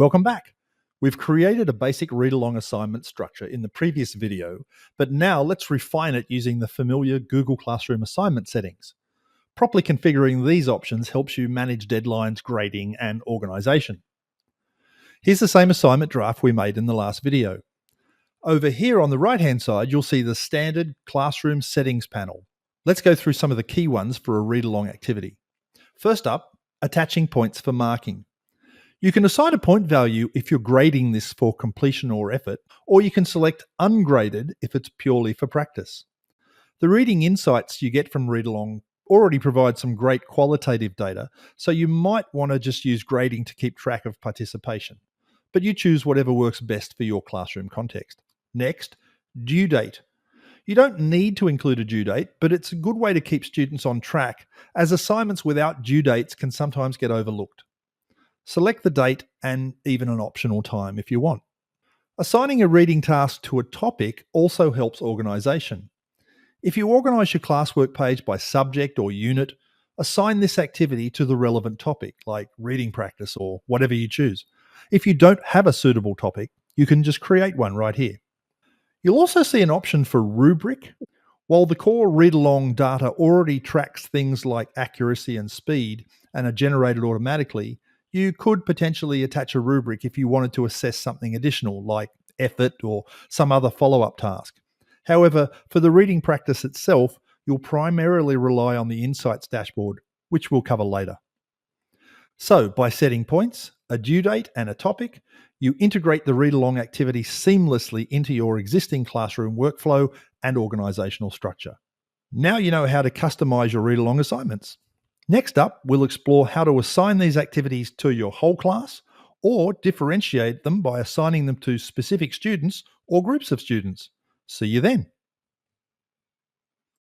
Welcome back. We've created a basic read-along assignment structure in the previous video, but now let's refine it using the familiar Google Classroom assignment settings. Properly configuring these options helps you manage deadlines, grading, and organization. Here's the same assignment draft we made in the last video. Over here on the right-hand side, you'll see the standard classroom settings panel. Let's go through some of the key ones for a read-along activity. First up, attaching points for marking. You can assign a point value if you're grading this for completion or effort, or you can select ungraded if it's purely for practice. The reading insights you get from read-along already provide some great qualitative data, so you might want to just use grading to keep track of participation. But you choose whatever works best for your classroom context. Next, due date. You don't need to include a due date, but it's a good way to keep students on track, as assignments without due dates can sometimes get overlooked. Select the date and even an optional time if you want. Assigning a reading task to a topic also helps organisation. If you organise your classwork page by subject or unit, assign this activity to the relevant topic, like reading practice or whatever you choose. If you don't have a suitable topic, you can just create one right here. You'll also see an option for Rubric. While the core read-along data already tracks things like accuracy and speed and are generated automatically, you could potentially attach a rubric if you wanted to assess something additional, like effort or some other follow-up task. However, for the reading practice itself, you'll primarily rely on the Insights dashboard, which we'll cover later. So, by setting points, a due date, and a topic, you integrate the read-along activity seamlessly into your existing classroom workflow and organizational structure. Now you know how to customize your read-along assignments. Next up, we'll explore how to assign these activities to your whole class or differentiate them by assigning them to specific students or groups of students. See you then.